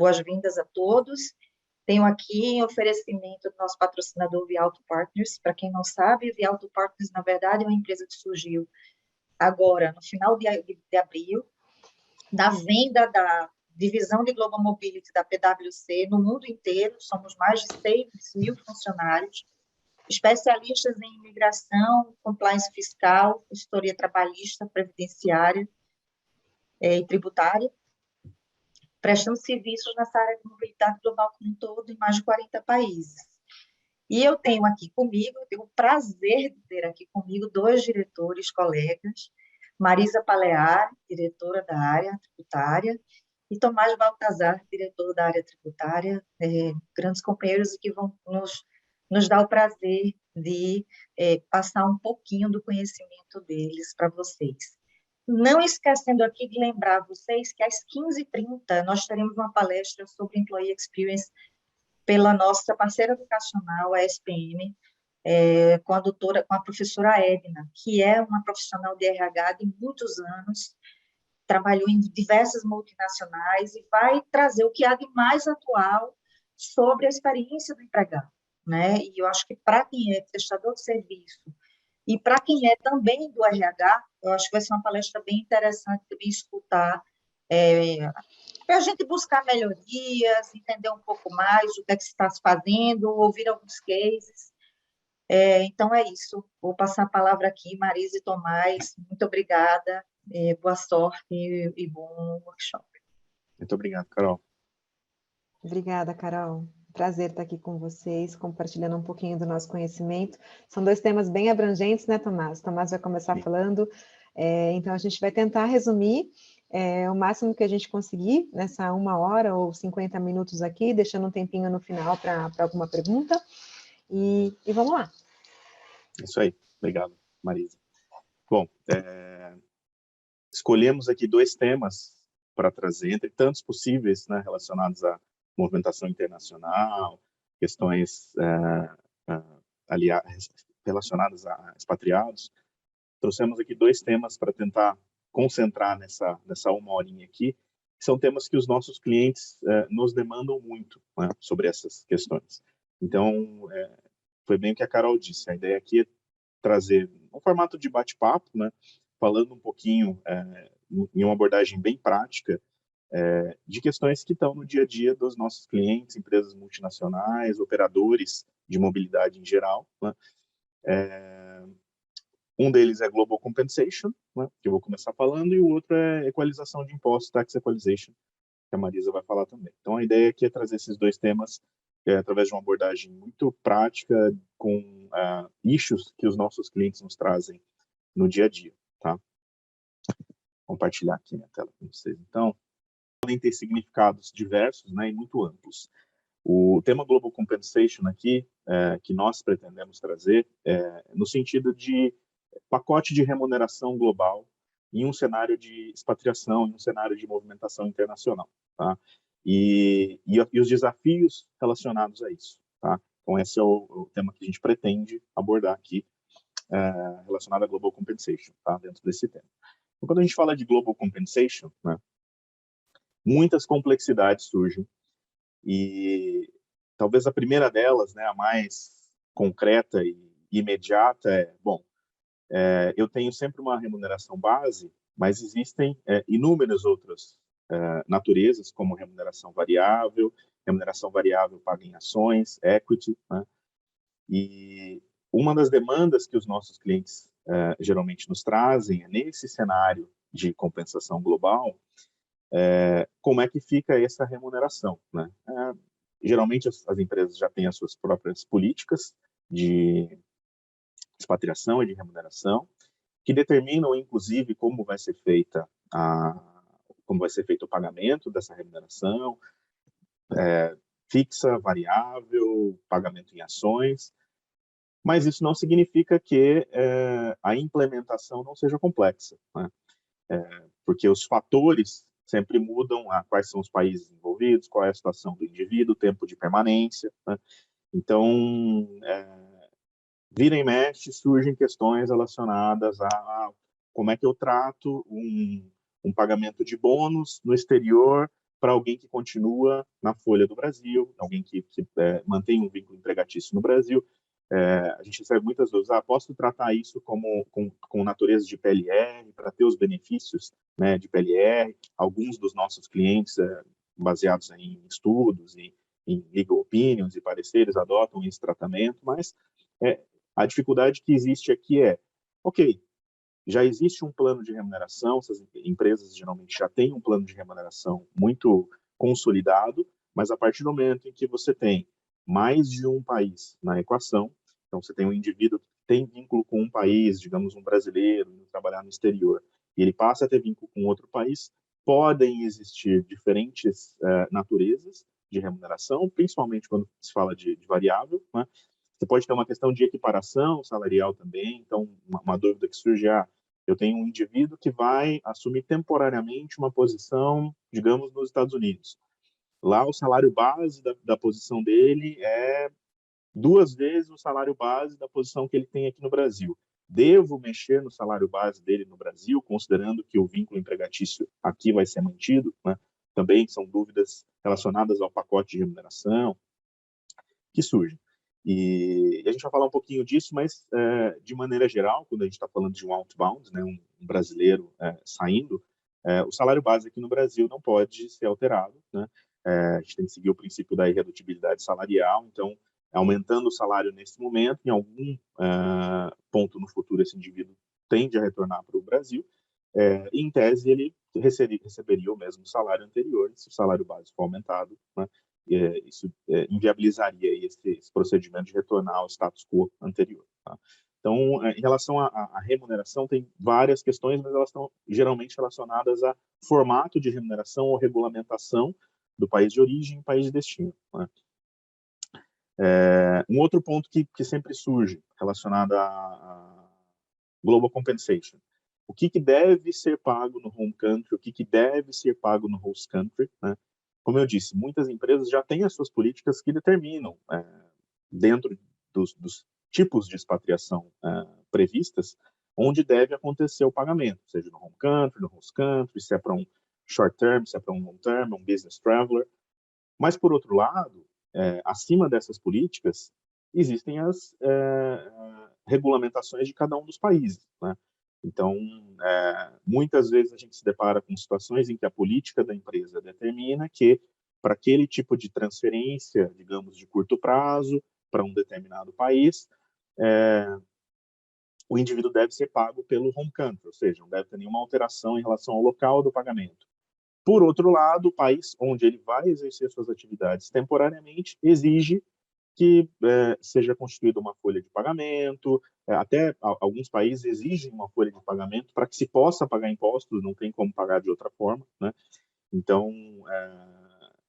boas-vindas a todos. Tenho aqui em oferecimento do nosso patrocinador Vialto Partners. Para quem não sabe, Vialto Partners, na verdade, é uma empresa que surgiu agora, no final de abril, da venda da divisão de Global Mobility da PwC no mundo inteiro. Somos mais de 6.000 funcionários, especialistas em imigração, compliance fiscal, consultoria trabalhista, previdenciária e tributária, prestando serviços nessa área de mobilidade global como um todo em mais de 40 países. E eu tenho aqui comigo, eu tenho o prazer de ter aqui comigo dois diretores, colegas, Marisa Palear, diretora da área tributária, e Tomás Baltazar, diretor da área tributária, grandes companheiros que vão nos dar o prazer de passar um pouquinho do conhecimento deles para vocês. Não esquecendo aqui de lembrar vocês que às 15h30 nós teremos uma palestra sobre Employee Experience pela nossa parceira educacional, a SPM, com a professora Edna, que é uma profissional de RH de muitos anos, trabalhou em diversas multinacionais e vai trazer o que há de mais atual sobre a experiência do empregado, né? E eu acho que para quem é prestador de serviço e para quem é também do RH, eu acho que vai ser uma palestra bem interessante também escutar, para a gente buscar melhorias, entender um pouco mais o que é que se está se fazendo, ouvir alguns cases. Então, é isso. Vou passar a palavra aqui, Marisa e Tomás. Muito obrigada, boa sorte e bom workshop. Muito obrigado, Carol. Obrigada, Carol. Prazer estar aqui com vocês, compartilhando um pouquinho do nosso conhecimento. São dois temas bem abrangentes, né, Tomás? Tomás vai começar falando, então a gente vai tentar resumir o máximo que a gente conseguir nessa 1 hora ou 50 minutos aqui, deixando um tempinho no final para alguma pergunta. E vamos lá. Isso aí. Obrigado, Marisa. Bom, escolhemos aqui 2 temas para trazer, entre tantos possíveis, né, relacionados à movimentação internacional, questões relacionadas a expatriados. Trouxemos aqui 2 temas para tentar concentrar nessa 1 horinha aqui, que são temas que os nossos clientes nos demandam muito, né, sobre essas questões. Então, foi bem o que a Carol disse, a ideia aqui é trazer um formato de bate-papo, né, falando um pouquinho em uma abordagem bem prática de questões que estão no dia a dia dos nossos clientes, empresas multinacionais, operadores de mobilidade em geral, né. Um deles é Global Compensation, né, que eu vou começar falando, e o outro é equalização de impostos, Tax Equalization, que a Marisa vai falar também. Então, a ideia aqui é trazer esses 2 temas através de uma abordagem muito prática, com issues que os nossos clientes nos trazem no dia a dia, tá? Vou compartilhar aqui minha tela com vocês. Então, podem ter significados diversos, né, e muito amplos. O tema Global Compensation aqui, que nós pretendemos trazer, no sentido de pacote de remuneração global em um cenário de expatriação, em um cenário de movimentação internacional, tá? E os desafios relacionados a isso, tá? Então, esse é o tema que a gente pretende abordar aqui, relacionado a Global Compensation, tá? Dentro desse tema. Então, quando a gente fala de Global Compensation, né, muitas complexidades surgem, e talvez a primeira delas, né, a mais concreta e imediata bom, eu tenho sempre uma remuneração base, mas existem inúmeras outras naturezas, como remuneração variável paga em ações, equity, né? E uma das demandas que os nossos clientes geralmente nos trazem é, nesse cenário de compensação global, como é que fica essa remuneração, né? Geralmente as empresas já têm as suas próprias políticas de expatriação e de remuneração, que determinam, inclusive, como vai ser feito o pagamento dessa remuneração, fixa, variável, pagamento em ações, mas isso não significa que a implementação não seja complexa, né? Porque os fatores sempre mudam, quais são os países envolvidos, qual é a situação do indivíduo, tempo de permanência, né? Então, vira e mexe, surgem questões relacionadas a como é que eu trato um pagamento de bônus no exterior para alguém que continua na folha do Brasil, alguém que mantém um vínculo empregatício no Brasil. A gente recebe muitas dúvidas, posso tratar isso com natureza de PLR, para ter os benefícios, né, de PLR. Alguns dos nossos clientes, baseados em estudos, em legal opinions e pareceres, adotam esse tratamento, mas a dificuldade que existe aqui ok, já existe um plano de remuneração, essas empresas geralmente já têm um plano de remuneração muito consolidado, mas a partir do momento em que você tem mais de um país na equação, então você tem um indivíduo que tem vínculo com um país, digamos um brasileiro, indo trabalhar no exterior, e ele passa a ter vínculo com outro país, podem existir diferentes naturezas de remuneração, principalmente quando se fala de variável, né? Você pode ter uma questão de equiparação salarial também, então uma dúvida que surge eu tenho um indivíduo que vai assumir temporariamente uma posição, digamos, nos Estados Unidos. Lá o salário base da posição dele é 2 vezes o salário base da posição que ele tem aqui no Brasil. Devo mexer no salário base dele no Brasil, considerando que o vínculo empregatício aqui vai ser mantido, né? Também são dúvidas relacionadas ao pacote de remuneração que surgem. E a gente vai falar um pouquinho disso, mas de maneira geral, quando a gente está falando de um outbound, né, um brasileiro saindo, o salário base aqui no Brasil não pode ser alterado, né? A gente tem que seguir o princípio da irredutibilidade salarial, então, aumentando o salário nesse momento, em algum ponto no futuro esse indivíduo tende a retornar para o Brasil, e em tese ele receberia o mesmo salário anterior, se o salário base for aumentado, né? Isso inviabilizaria esse procedimento de retornar ao status quo anterior. Tá? Então, em relação à remuneração, tem várias questões, mas elas estão geralmente relacionadas a formato de remuneração ou regulamentação do país de origem e país de destino. Né? Um outro ponto que sempre surge relacionado a Global Compensation. O que deve ser pago no home country, o que deve ser pago no host country, né? Como eu disse, muitas empresas já têm as suas políticas que determinam, dentro dos tipos de expatriação previstas, onde deve acontecer o pagamento, seja no home country, no host country, se é para um short term, se é para um long term, um business traveler. Mas, por outro lado, acima dessas políticas, existem as regulamentações de cada um dos países, né? Então, muitas vezes a gente se depara com situações em que a política da empresa determina que, para aquele tipo de transferência, digamos, de curto prazo, para um determinado país, o indivíduo deve ser pago pelo home country, ou seja, não deve ter nenhuma alteração em relação ao local do pagamento. Por outro lado, o país onde ele vai exercer suas atividades temporariamente exige que seja constituída uma folha de pagamento, até alguns países exigem uma folha de pagamento para que se possa pagar impostos, não tem como pagar de outra forma, né? Então,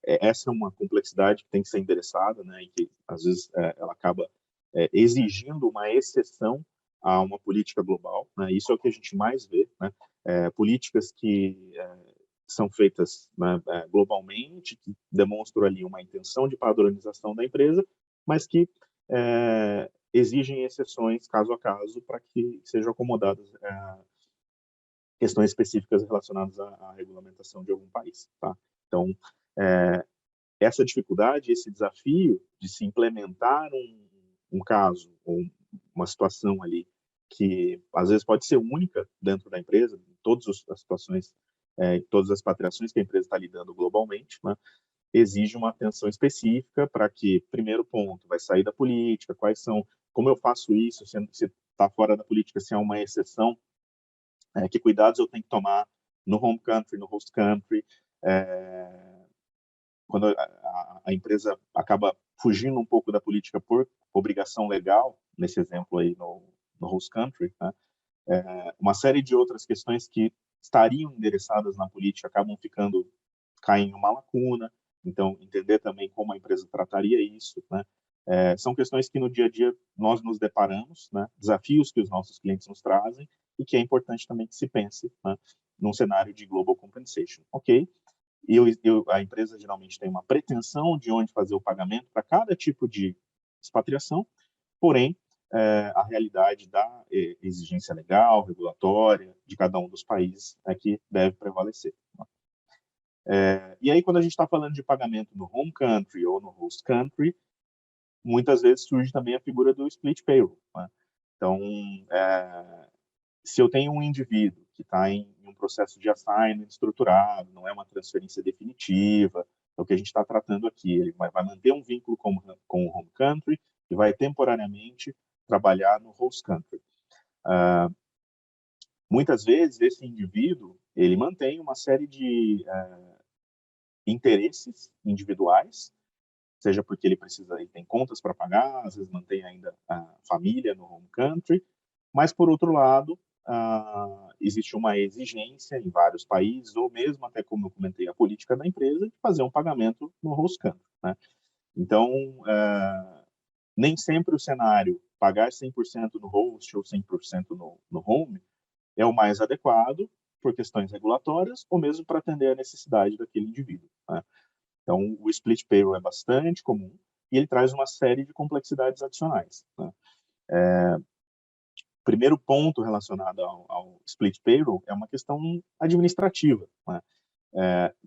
essa é uma complexidade que tem que ser endereçada, né? E que, às vezes, ela acaba exigindo uma exceção a uma política global, né? Isso é o que a gente mais vê, né? Políticas que são feitas, né, globalmente, que demonstram ali uma intenção de padronização da empresa, mas que exigem exceções caso a caso para que sejam acomodadas questões específicas relacionadas à regulamentação de algum país. Tá? Então, essa dificuldade, esse desafio de se implementar um caso ou uma situação ali que às vezes pode ser única dentro da empresa, em todas as situações, todas as expatriações que a empresa está lidando globalmente, né? Exige uma atenção específica para que, primeiro ponto, vai sair da política, quais são, como eu faço isso, se está fora da política, se é uma exceção, que cuidados eu tenho que tomar no home country, no host country, quando a empresa acaba fugindo um pouco da política por obrigação legal, nesse exemplo aí no host country, né? Uma série de outras questões que estariam endereçadas na política acabam caem em uma lacuna. Então, entender também como a empresa trataria isso, né? São questões que no dia a dia nós nos deparamos, né? Desafios que os nossos clientes nos trazem e que é importante também que se pense, né, num cenário de global compensation, ok? E a empresa geralmente tem uma pretensão de onde fazer o pagamento para cada tipo de expatriação, porém, a realidade da exigência legal, regulatória, de cada um dos países é que deve prevalecer. E aí, quando a gente está falando de pagamento no home country ou no host country, muitas vezes surge também a figura do split payroll, né? Então, se eu tenho um indivíduo que está em um processo de assignment estruturado, não é uma transferência definitiva, é o que a gente está tratando aqui. Ele vai manter um vínculo com o home country e vai temporariamente trabalhar no host country. Muitas vezes, esse indivíduo, ele mantém uma série de interesses individuais, seja porque ele tem contas para pagar, às vezes mantém ainda a família no home country, mas, por outro lado, existe uma exigência em vários países, ou mesmo até, como eu comentei, a política da empresa, de fazer um pagamento no host country, né? Então, nem sempre o cenário pagar 100% no host ou 100% no home é o mais adequado por questões regulatórias ou mesmo para atender a necessidade daquele indivíduo, né? Então, o split payroll é bastante comum e ele traz uma série de complexidades adicionais, né? Primeiro ponto relacionado ao split payroll é uma questão administrativa, né?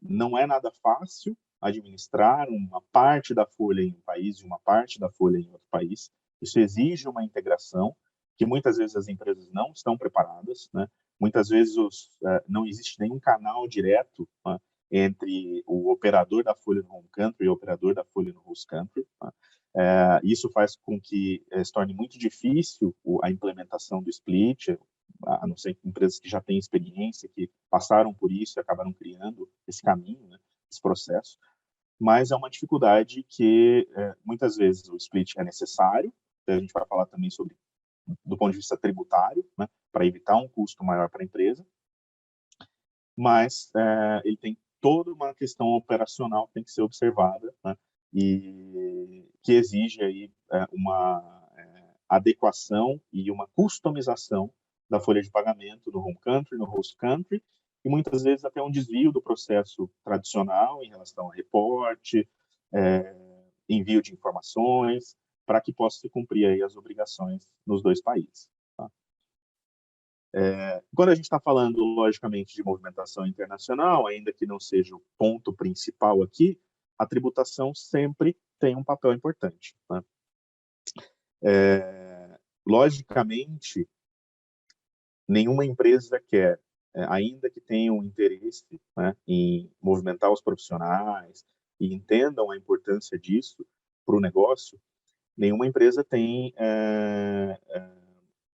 Não é nada fácil administrar uma parte da folha em um país e uma parte da folha em outro país. Isso exige uma integração que muitas vezes as empresas não estão preparadas, né? Muitas vezes não existe nenhum canal direto, né, entre o operador da folha no home country e o operador da folha no host country, né? Isso faz com que se torne muito difícil a implementação do split, a não ser empresas que já têm experiência, que passaram por isso e acabaram criando esse caminho, né, esse processo. Mas é uma dificuldade que muitas vezes o split é necessário. A gente vai falar também sobre do ponto de vista tributário, né, para evitar um custo maior para a empresa, mas ele tem toda uma questão operacional que tem que ser observada, né, e que exige aí uma adequação e uma customização da folha de pagamento no home country, no host country, e muitas vezes até um desvio do processo tradicional em relação a reporte, envio de informações, para que possa se cumprir aí as obrigações nos dois países, tá? Quando a gente está falando, logicamente, de movimentação internacional, ainda que não seja o ponto principal aqui, a tributação sempre tem um papel importante, né? Logicamente, nenhuma empresa quer, ainda que tenha um interesse, né, em movimentar os profissionais e entendam a importância disso para o negócio, nenhuma empresa tem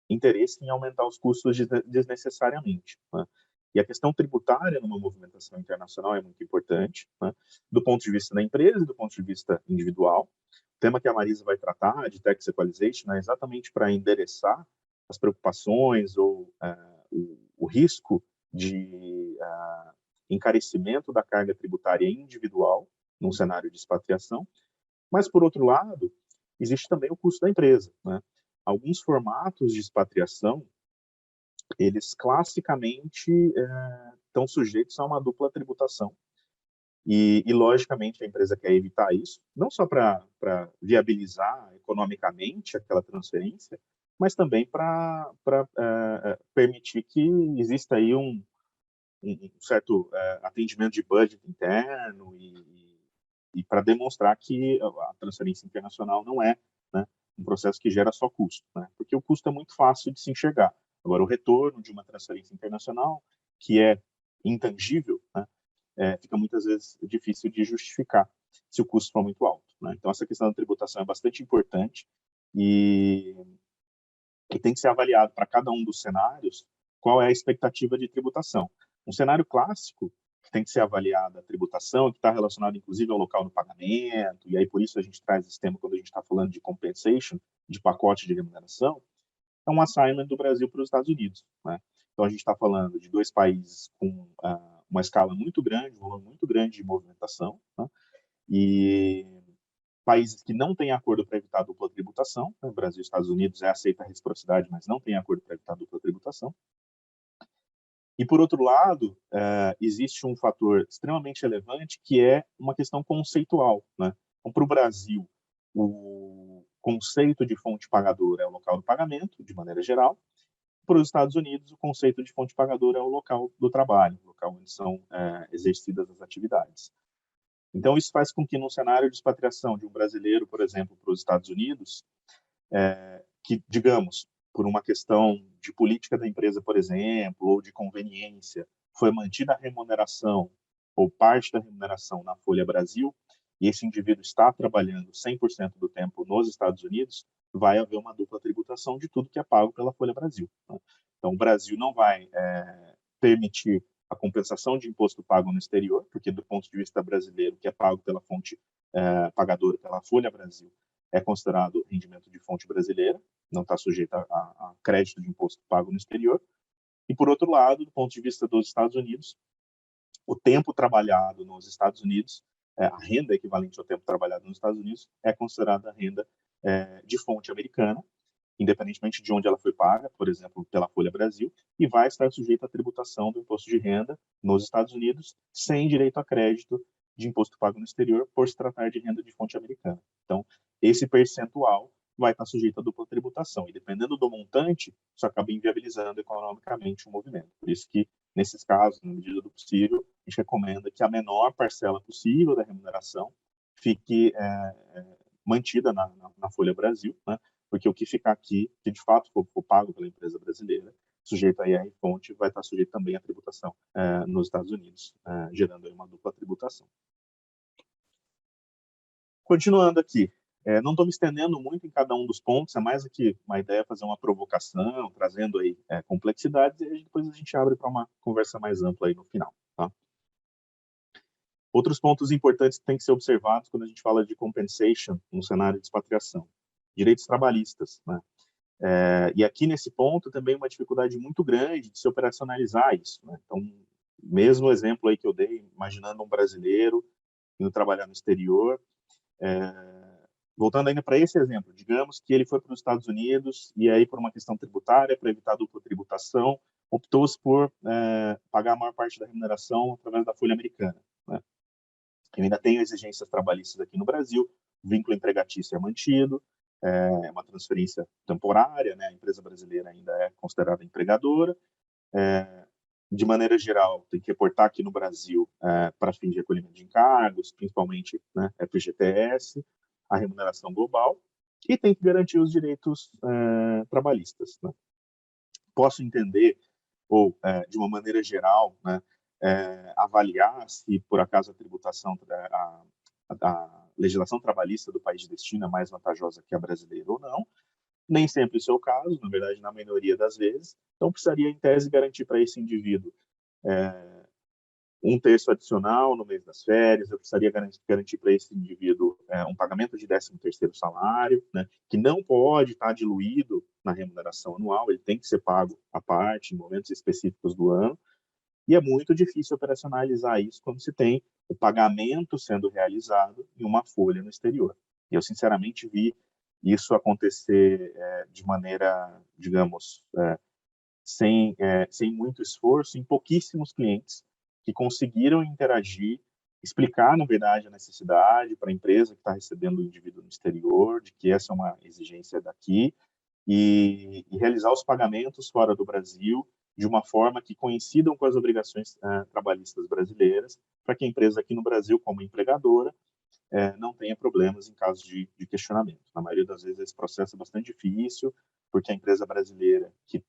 interesse em aumentar os custos desnecessariamente, né? E a questão tributária numa movimentação internacional é muito importante, né, do ponto de vista da empresa e do ponto de vista individual. O tema que a Marisa vai tratar, de tax equalization, é exatamente para endereçar as preocupações ou o risco de encarecimento da carga tributária individual num cenário de expatriação. Mas, por outro lado, existe também o custo da empresa, né? Alguns formatos de expatriação, eles classicamente estão sujeitos a uma dupla tributação. E, logicamente, a empresa quer evitar isso, não só para viabilizar economicamente aquela transferência, mas também para permitir que exista aí um certo atendimento de budget interno e para demonstrar que a transferência internacional não é, né, um processo que gera só custo, né? Porque o custo é muito fácil de se enxergar. Agora, o retorno de uma transferência internacional, que é intangível, né, fica muitas vezes difícil de justificar se o custo for muito alto, né? Então, essa questão da tributação é bastante importante e tem que ser avaliado para cada um dos cenários qual é a expectativa de tributação. Um cenário clássico, que tem que ser avaliada a tributação, que está relacionado inclusive ao local do pagamento, e aí por isso a gente traz esse tema quando a gente está falando de compensation, de pacote de remuneração, é um assignment do Brasil para os Estados Unidos, né? Então a gente está falando de dois países com uma escala muito grande, um volume muito grande de movimentação, né? E países que não têm acordo para evitar dupla tributação, né? Brasil e Estados Unidos aceita a reciprocidade, mas não tem acordo para evitar dupla tributação. E, por outro lado, existe um fator extremamente relevante, que é uma questão conceitual, né? Então, para o Brasil, o conceito de fonte pagadora é o local do pagamento, de maneira geral, para os Estados Unidos, o conceito de fonte pagadora é o local do trabalho, o local onde são exercidas as atividades. Então, isso faz com que, num cenário de expatriação de um brasileiro, por exemplo, para os Estados Unidos, que, digamos, por uma questão de política da empresa, por exemplo, ou de conveniência, foi mantida a remuneração ou parte da remuneração na Folha Brasil, e esse indivíduo está trabalhando 100% do tempo nos Estados Unidos, vai haver uma dupla tributação de tudo que é pago pela Folha Brasil. Né? Então, o Brasil não vai permitir a compensação de imposto pago no exterior, porque do ponto de vista brasileiro, que é pago pela fonte pagadora, pela Folha Brasil, é considerado rendimento de fonte brasileira, não está sujeito a crédito de imposto pago no exterior. E, por outro lado, do ponto de vista dos Estados Unidos, o tempo trabalhado nos Estados Unidos, a renda equivalente ao tempo trabalhado nos Estados Unidos, é considerada renda de fonte americana, independentemente de onde ela foi paga, por exemplo, pela Folha Brasil, e vai estar sujeita à tributação do imposto de renda nos Estados Unidos, sem direito a crédito de imposto pago no exterior, por se tratar de renda de fonte americana. Então, esse percentual vai estar sujeito à dupla tributação, e dependendo do montante, isso acaba inviabilizando economicamente o movimento. Por isso que, nesses casos, na medida do possível, a gente recomenda que a menor parcela possível da remuneração fique mantida na Folha Brasil, né? Porque o que ficar aqui, que de fato for pago pela empresa brasileira, sujeito a IR fonte, vai estar sujeito também à tributação nos Estados Unidos, gerando aí uma dupla tributação. Continuando aqui, não estou me estendendo muito em cada um dos pontos, é mais aqui uma ideia fazer uma provocação, trazendo aí complexidades, e depois a gente abre para uma conversa mais ampla aí no final. Tá? Outros pontos importantes que têm que ser observados quando a gente fala de compensation no cenário de expatriação. Direitos trabalhistas, né? E aqui nesse ponto também uma dificuldade muito grande de se operacionalizar isso, né? Então, mesmo exemplo aí que eu dei, imaginando um brasileiro indo trabalhar no exterior, voltando ainda para esse exemplo, digamos que ele foi para os Estados Unidos e aí por uma questão tributária, para evitar dupla tributação, optou-se por pagar a maior parte da remuneração através da folha americana, né? Eu ainda tenho exigências trabalhistas aqui no Brasil, o vínculo empregatício é mantido, é uma transferência temporária, né? A empresa brasileira ainda é considerada empregadora. De maneira geral, tem que reportar aqui no Brasil para fins de recolhimento de encargos, principalmente, né, FGTS, a remuneração global, e tem que garantir os direitos trabalhistas. Né? Posso entender, ou de uma maneira geral, né, avaliar se por acaso a tributação, a legislação trabalhista do país de destino é mais vantajosa que a brasileira ou não. Nem sempre isso é o caso, na verdade, na maioria das vezes. Então, precisaria, em tese, garantir para esse indivíduo um terço adicional no mês das férias, eu precisaria garantir para esse indivíduo um pagamento de 13º salário, né, que não pode estar diluído na remuneração anual, ele tem que ser pago à parte, em momentos específicos do ano, e é muito difícil operacionalizar isso quando se tem o pagamento sendo realizado em uma folha no exterior. E eu, sinceramente, vi isso acontecer de maneira, digamos, sem muito esforço, em pouquíssimos clientes que conseguiram interagir, explicar, na verdade, a necessidade para a empresa que está recebendo o indivíduo no exterior, de que essa é uma exigência daqui, e realizar os pagamentos fora do Brasil de uma forma que coincidam com as obrigações trabalhistas brasileiras, para que a empresa aqui no Brasil, como empregadora, não tenha problemas em caso de questionamento. Na maioria das vezes, esse processo é bastante difícil, porque a empresa brasileira, que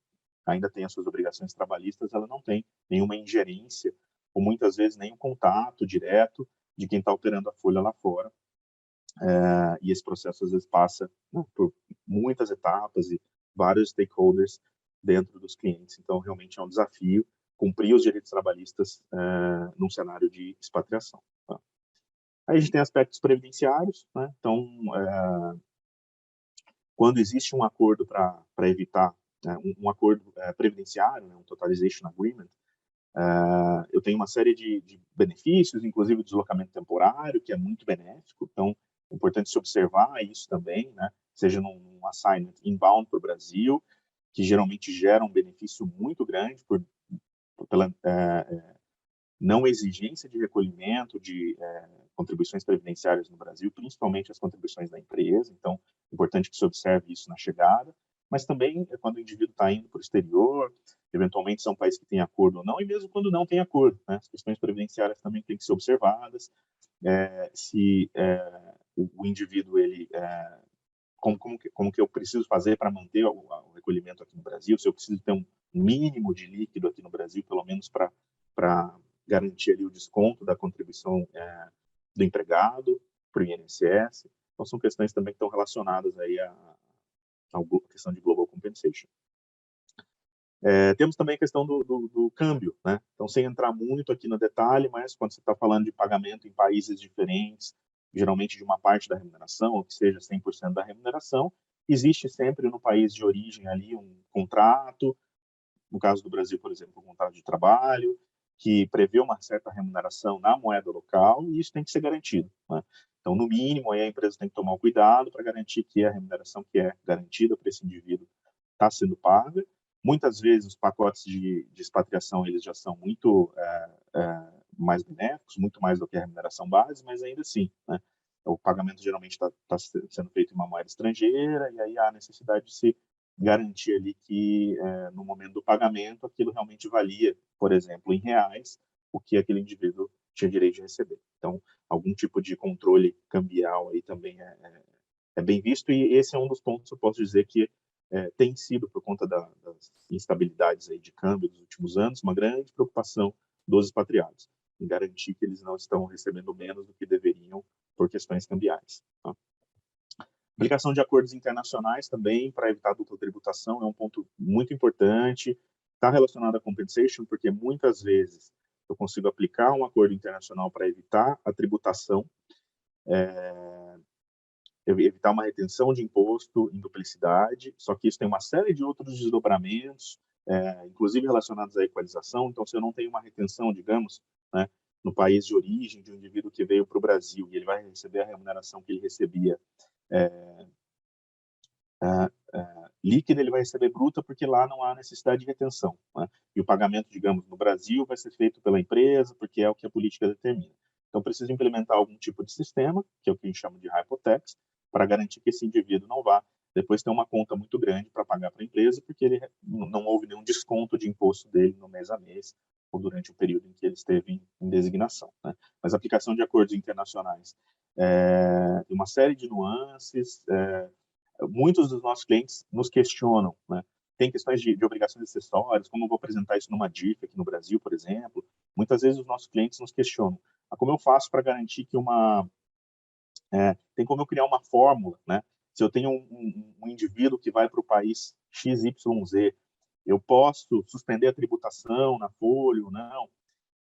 ainda tem as suas obrigações trabalhistas, ela não tem nenhuma ingerência, ou muitas vezes nenhum contato direto de quem está operando a folha lá fora. E esse processo, às vezes, passa por muitas etapas e vários stakeholders dentro dos clientes. Então, realmente é um desafio cumprir os direitos trabalhistas num cenário de expatriação. Tá? Aí a gente tem aspectos previdenciários, né? Então, quando existe um acordo para evitar, né, um acordo previdenciário, né, um totalization agreement, eu tenho uma série de benefícios, inclusive o deslocamento temporário, que é muito benéfico. Então, é importante se observar isso também, né? Seja num assignment inbound para o Brasil, que geralmente gera um benefício muito grande pela não exigência de recolhimento de contribuições previdenciárias no Brasil, principalmente as contribuições da empresa. Então, é importante que se observe isso na chegada. mas também é quando o indivíduo está indo para o exterior, eventualmente são países que têm acordo ou não, e mesmo quando não tem acordo, né? As questões previdenciárias também têm que ser observadas, se o indivíduo, ele, como que eu preciso fazer para manter o recolhimento aqui no Brasil, se eu preciso ter um mínimo de líquido aqui no Brasil, pelo menos para garantir ali o desconto da contribuição do empregado para o INSS. Então, são questões também que estão relacionadas aí à questão de Global Compensation. Temos também a questão do câmbio, né? Então, sem entrar muito aqui no detalhe, mas quando você está falando de pagamento em países diferentes, geralmente de uma parte da remuneração, ou que seja 100% da remuneração, existe sempre no país de origem ali um contrato, no caso do Brasil, por exemplo, um contrato de trabalho, que prevê uma certa remuneração na moeda local, e isso tem que ser garantido, né? Então, no mínimo, aí a empresa tem que tomar o cuidado para garantir que a remuneração que é garantida para esse indivíduo está sendo paga. Muitas vezes, os pacotes de expatriação eles já são muito mais benéficos, muito mais do que a remuneração base, mas ainda assim, né, o pagamento geralmente está sendo feito em uma moeda estrangeira, e aí há a necessidade de se garantir ali que, no momento do pagamento, aquilo realmente valia, por exemplo, em reais, o que aquele indivíduo tinha direito de receber. Então, algum tipo de controle cambial aí também é bem visto, e esse é um dos pontos, eu posso dizer, que tem sido, por conta das instabilidades aí de câmbio dos últimos anos, uma grande preocupação dos expatriados, em garantir que eles não estão recebendo menos do que deveriam por questões cambiais. Tá? Aplicação de acordos internacionais também, para evitar dupla tributação, é um ponto muito importante. Está relacionado à compensation, porque muitas vezes eu consigo aplicar um acordo internacional para evitar a tributação, evitar uma retenção de imposto em duplicidade, só que isso tem uma série de outros desdobramentos, inclusive relacionados à equalização. Então, se eu não tenho uma retenção, digamos, né, no país de origem de um indivíduo que veio para o Brasil e ele vai receber a remuneração que ele recebia líquida, ele vai receber bruta, porque lá não há necessidade de retenção, né? E o pagamento, digamos, no Brasil vai ser feito pela empresa, porque é o que a política determina. Então, precisa implementar algum tipo de sistema, que é o que a gente chama de hypotex, para garantir que esse indivíduo não vá depois ter uma conta muito grande para pagar para a empresa, porque ele não houve nenhum desconto de imposto dele no mês a mês, ou durante o período em que ele esteve em designação, né? Mas a aplicação de acordos internacionais tem uma série de nuances, muitos dos nossos clientes nos questionam, né? Tem questões de obrigações acessórias, como eu vou apresentar isso numa DIF aqui no Brasil, por exemplo. Muitas vezes os nossos clientes nos questionam, como eu faço para garantir que tem como eu criar uma fórmula, né? Se eu tenho um indivíduo que vai para o país XYZ, eu posso suspender a tributação na folha ou não?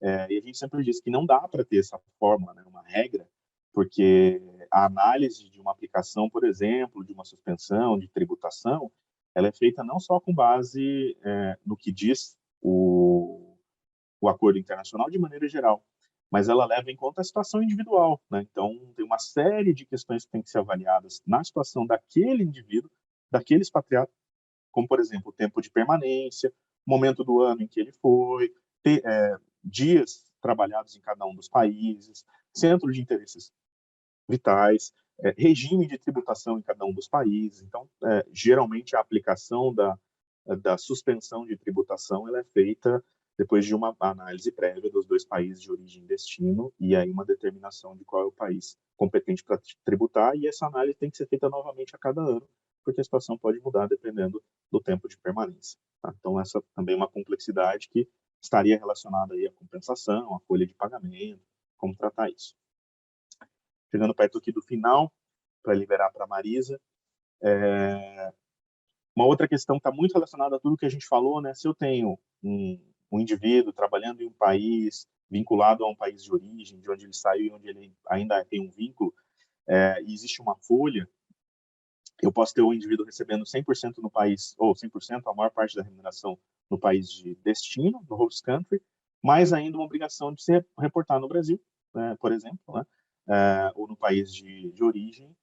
E a gente sempre diz que não dá para ter essa fórmula, né, uma regra, porque a análise de uma aplicação, por exemplo, de uma suspensão de tributação, ela é feita não só com base no que diz o acordo internacional de maneira geral, mas ela leva em conta a situação individual, né? Então, tem uma série de questões que têm que ser avaliadas na situação daquele indivíduo, daquele expatriado, como, por exemplo, o tempo de permanência, momento do ano em que ele foi, dias trabalhados em cada um dos países, centro de interesses vitais, regime de tributação em cada um dos países. Então, geralmente, a aplicação da suspensão de tributação ela é feita depois de uma análise prévia dos dois países de origem e destino, e aí uma determinação de qual é o país competente para tributar, e essa análise tem que ser feita novamente a cada ano, porque a situação pode mudar dependendo do tempo de permanência. Tá? Então, essa também é uma complexidade que estaria relacionada aí à compensação, à folha de pagamento, como tratar isso. Chegando perto aqui do final, para liberar para a Marisa, uma outra questão que está muito relacionada a tudo que a gente falou, né? Se eu tenho um indivíduo trabalhando em um país, vinculado a um país de origem, de onde ele saiu e onde ele ainda tem um vínculo, e existe uma folha, eu posso ter o indivíduo recebendo 100% no país, ou 100%, a maior parte da remuneração no país de destino, no host country, mais ainda uma obrigação de se reportar no Brasil, né, por exemplo, né, ou no país de origem,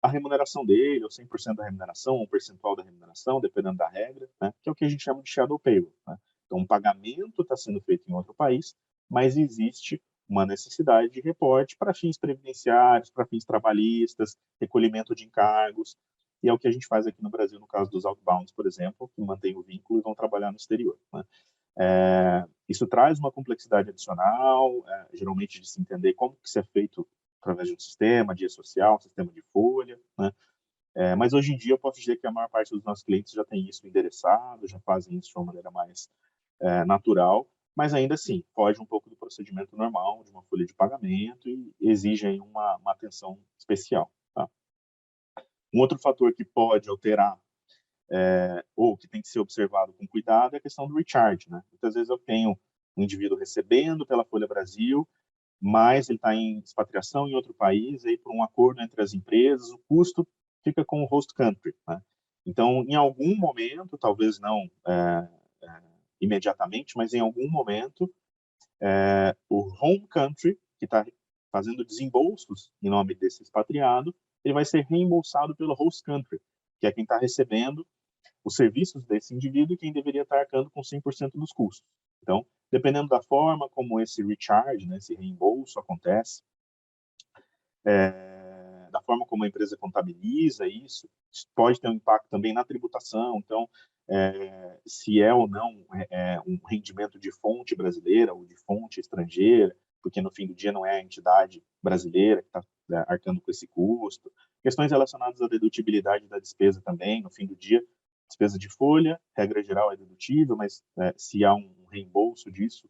a remuneração dele, ou 100% da remuneração, ou um percentual da remuneração, dependendo da regra, né, que é o que a gente chama de shadow payroll. Né? Então, um pagamento está sendo feito em outro país, mas existe uma necessidade de reporte para fins previdenciários, para fins trabalhistas, recolhimento de encargos. e é o que a gente faz aqui no Brasil, no caso dos outbounds, por exemplo, que mantêm o vínculo e vão trabalhar no exterior, né? Isso traz uma complexidade adicional, geralmente de se entender como que isso é feito através de um sistema de social, um sistema de folha, né? Mas hoje em dia eu posso dizer que a maior parte dos nossos clientes já tem isso endereçado, já fazem isso de uma maneira mais natural, mas ainda assim, foge um pouco do procedimento normal de uma folha de pagamento e exige aí uma atenção especial, tá? Um outro fator que pode alterar ou que tem que ser observado com cuidado é a questão do recharge, né? Muitas vezes eu tenho um indivíduo recebendo pela Folha Brasil, mas ele está em expatriação em outro país, aí por um acordo entre as empresas, o custo fica com o host country, né? Então, em algum momento, talvez não imediatamente, mas em algum momento, o home country, que está fazendo desembolsos em nome desse expatriado, ele vai ser reembolsado pelo host country, que é quem está recebendo os serviços desse indivíduo e quem deveria estar arcando com 100% dos custos. Então, dependendo da forma como esse recharge, né, esse reembolso acontece, da forma como a empresa contabiliza isso pode ter um impacto também na tributação. Então, se é ou não um rendimento de fonte brasileira ou de fonte estrangeira, porque no fim do dia não é a entidade brasileira que está arcando com esse custo. Questões relacionadas à dedutibilidade da despesa também, no fim do dia, despesa de folha, regra geral é dedutível, mas se há um reembolso disso,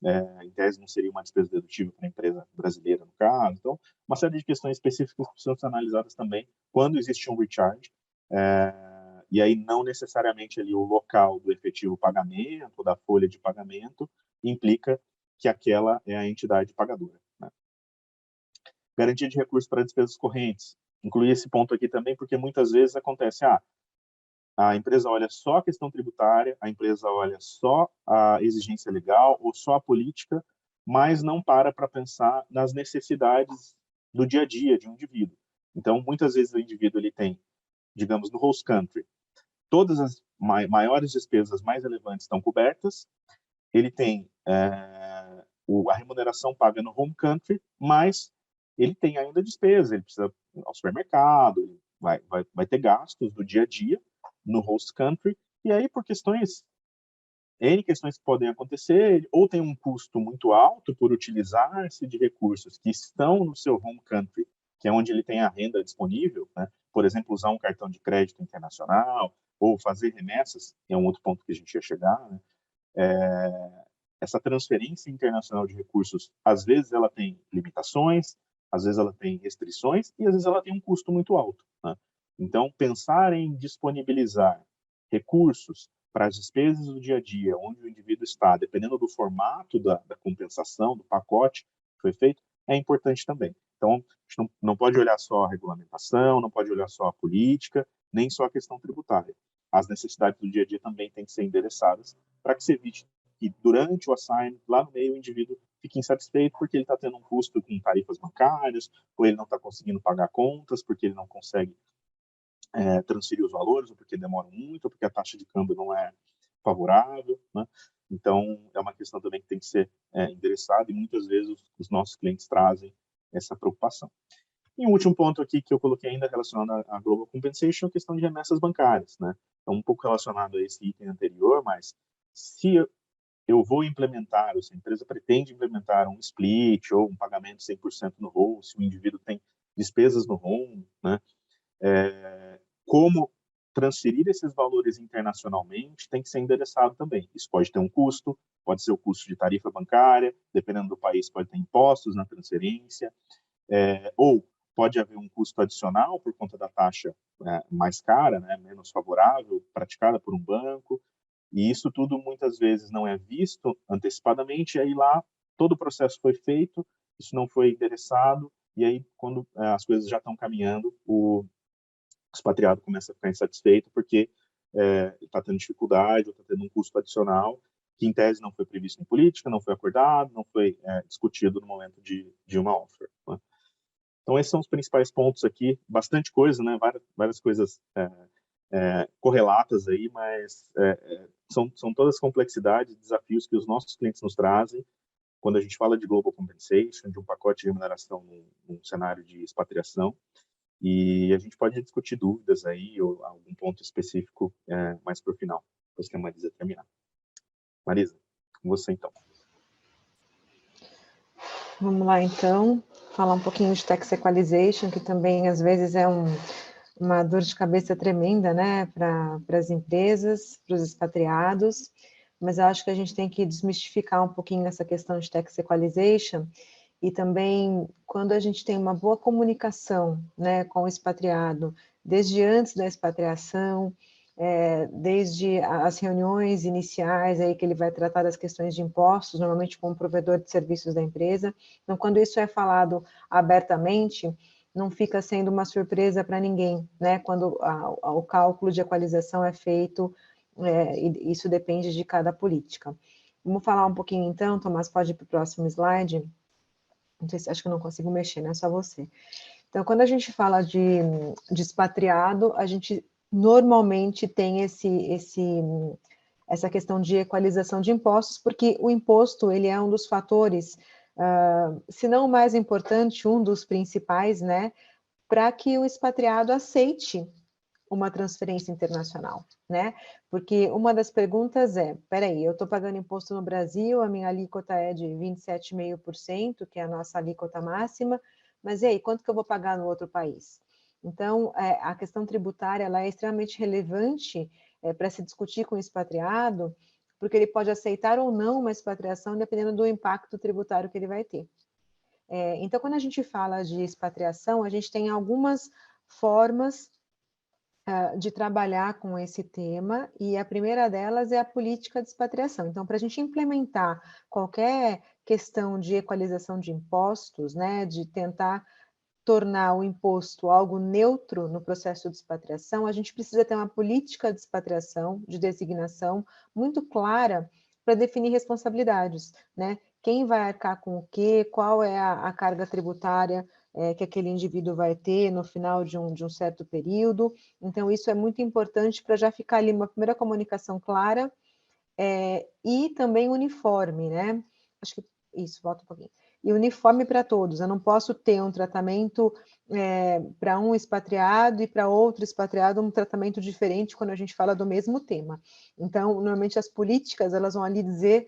né, em tese não seria uma despesa dedutível para a empresa brasileira, no caso. Então, uma série de questões específicas precisam ser analisadas também quando existe um recharge, e aí não necessariamente ali o local do efetivo pagamento, da folha de pagamento, implica que aquela é a entidade pagadora, né? Garantia de recursos para despesas correntes. Incluir esse ponto aqui também, porque muitas vezes acontece, a empresa olha só a questão tributária, a empresa olha só a exigência legal ou só a política, mas não para pensar nas necessidades do dia a dia de um indivíduo. Então, muitas vezes o indivíduo ele tem, digamos, no host country, todas as maiores despesas mais relevantes estão cobertas, ele tem a remuneração paga no home country, mas ele tem ainda despesa, ele precisa ir ao supermercado, ele vai ter gastos do dia a dia no host country, e aí por N questões que podem acontecer, ou tem um custo muito alto por utilizar-se de recursos que estão no seu home country, que é onde ele tem a renda disponível, né? Por exemplo, usar um cartão de crédito internacional, ou fazer remessas, que é um outro ponto que a gente ia chegar, né? Essa transferência internacional de recursos, às vezes ela tem limitações, às vezes ela tem restrições e às vezes ela tem um custo muito alto, né? Então, pensar em disponibilizar recursos para as despesas do dia a dia, onde o indivíduo está, dependendo do formato da compensação, do pacote que foi feito, é importante também. Então, a gente não pode olhar só a regulamentação, não pode olhar só a política, nem só a questão tributária. As necessidades do dia a dia também têm que ser endereçadas para que se evite que durante o assign, lá no meio, o indivíduo fique insatisfeito porque ele está tendo um custo com tarifas bancárias, ou ele não está conseguindo pagar contas, porque ele não consegue transferir os valores, ou porque demora muito, ou porque a taxa de câmbio não é favorável, né? Então, é uma questão também que tem que ser endereçada, e muitas vezes os nossos clientes trazem essa preocupação. E um último ponto aqui que eu coloquei ainda relacionado à Global Compensation é a questão de remessas bancárias, né? É um pouco relacionado a esse item anterior, mas se eu vou implementar, ou se a empresa pretende implementar um split ou um pagamento 100% no host, se o indivíduo tem despesas no home, né? Como transferir esses valores internacionalmente tem que ser endereçado também. Isso pode ter um custo, pode ser o custo de tarifa bancária, dependendo do país pode ter impostos na transferência, ou pode haver um custo adicional por conta da taxa mais cara, né, menos favorável, praticada por um banco, e isso tudo muitas vezes não é visto antecipadamente, e aí lá todo o processo foi feito, isso não foi endereçado, e aí quando as coisas já estão caminhando, o expatriado começa a ficar insatisfeito porque está tendo dificuldade ou está tendo um custo adicional que, em tese, não foi previsto em política, não foi acordado, não foi discutido no momento de uma offer, né? Então, esses são os principais pontos aqui. Bastante coisa, né? Várias coisas correlatas aí, mas são todas complexidades, desafios que os nossos clientes nos trazem quando a gente fala de global compensation, de um pacote de remuneração num cenário de expatriação. E a gente pode discutir dúvidas aí, ou algum ponto específico mais para o final, depois que a Marisa terminar. Marisa, com você então. Vamos lá, então, falar um pouquinho de tax equalization, que também, às vezes, é uma dor de cabeça tremenda, né, para as empresas, para os expatriados, mas eu acho que a gente tem que desmistificar um pouquinho essa questão de tax equalization, e também, quando a gente tem uma boa comunicação, né, com o expatriado, desde antes da expatriação, desde as reuniões iniciais aí que ele vai tratar das questões de impostos, normalmente com o provedor de serviços da empresa. Então, quando isso é falado abertamente, não fica sendo uma surpresa para ninguém, né? Quando o cálculo de equalização é feito, e isso depende de cada política. Vamos falar um pouquinho então, Tomás, pode ir para o próximo slide? Não sei se, acho que eu não consigo mexer, né? Só você. Então, quando a gente fala de expatriado, a gente normalmente tem essa questão de equalização de impostos, porque o imposto, ele é um dos fatores, se não o mais importante, um dos principais, né, para que o expatriado aceite uma transferência internacional, né? Porque uma das perguntas é, peraí, eu estou pagando imposto no Brasil, a minha alíquota é de 27,5%, que é a nossa alíquota máxima, mas e aí, quanto que eu vou pagar no outro país? Então, a questão tributária ela é extremamente relevante para se discutir com o expatriado, porque ele pode aceitar ou não uma expatriação, dependendo do impacto tributário que ele vai ter. Então, quando a gente fala de expatriação, a gente tem algumas formas de trabalhar com esse tema, e a primeira delas é a política de expatriação. Então, para a gente implementar qualquer questão de equalização de impostos, né, de tentar tornar o imposto algo neutro no processo de expatriação, a gente precisa ter uma política de expatriação, de designação, muito clara para definir responsabilidades, né? Quem vai arcar com o quê, qual é a carga tributária que aquele indivíduo vai ter no final de um certo período. Então, isso é muito importante para já ficar ali uma primeira comunicação clara e também uniforme, né? Acho que isso, volta um pouquinho. E uniforme para todos. Eu não posso ter um tratamento para um expatriado e para outro expatriado um tratamento diferente quando a gente fala do mesmo tema. Então, normalmente as políticas elas vão ali dizer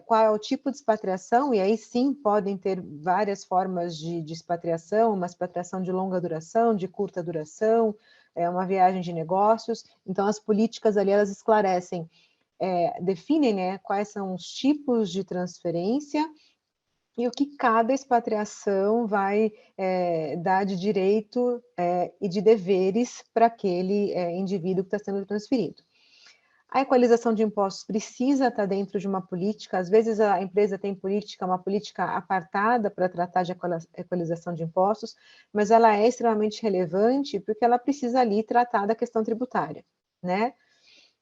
qual é o tipo de expatriação, e aí sim podem ter várias formas de expatriação, uma expatriação de longa duração, de curta duração, uma viagem de negócios. Então, as políticas ali elas esclarecem, definem, né, quais são os tipos de transferência e o que cada expatriação vai dar de direito e de deveres para aquele indivíduo que está sendo transferido. A equalização de impostos precisa estar dentro de uma política, às vezes a empresa tem uma política apartada para tratar de equalização de impostos, mas ela é extremamente relevante porque ela precisa ali tratar da questão tributária, né?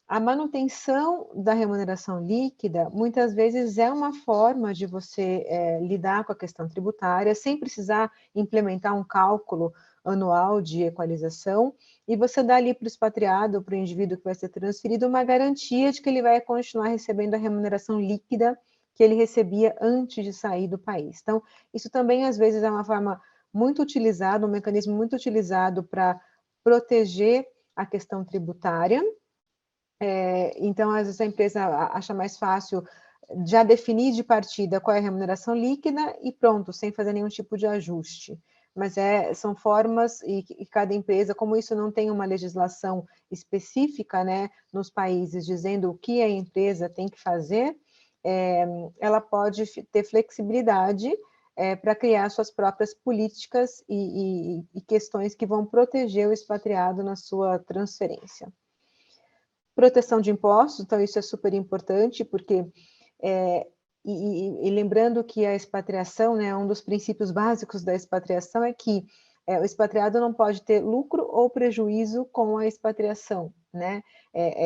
A manutenção da remuneração líquida, muitas vezes, é uma forma de você lidar com a questão tributária, sem precisar implementar um cálculo anual de equalização, e você dá ali para o expatriado, para o indivíduo que vai ser transferido, uma garantia de que ele vai continuar recebendo a remuneração líquida que ele recebia antes de sair do país. Então, isso também, às vezes, é uma forma muito utilizada, um mecanismo muito utilizado para proteger a questão tributária. Então, às vezes, a empresa acha mais fácil já definir de partida qual é a remuneração líquida e pronto, sem fazer nenhum tipo de ajuste. Mas são formas, e cada empresa, como isso não tem uma legislação específica, né, nos países, dizendo o que a empresa tem que fazer, ela pode ter flexibilidade para criar suas próprias políticas e questões que vão proteger o expatriado na sua transferência. Proteção de impostos, então isso é super importante, porque, lembrando que a expatriação, né, um dos princípios básicos da expatriação é que o expatriado não pode ter lucro ou prejuízo com a expatriação, né?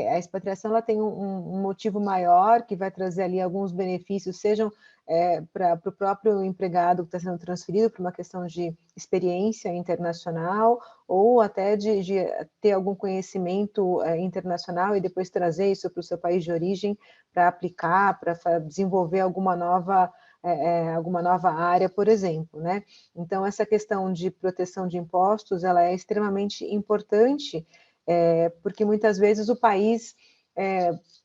A expatriação ela tem um motivo maior, que vai trazer ali alguns benefícios, sejam para o próprio empregado que está sendo transferido, por uma questão de experiência internacional, ou até de ter algum conhecimento internacional e depois trazer isso para o seu país de origem para aplicar, para desenvolver alguma nova alguma nova área, por exemplo, né? Então, essa questão de proteção de impostos, ela é extremamente importante, porque muitas vezes o país,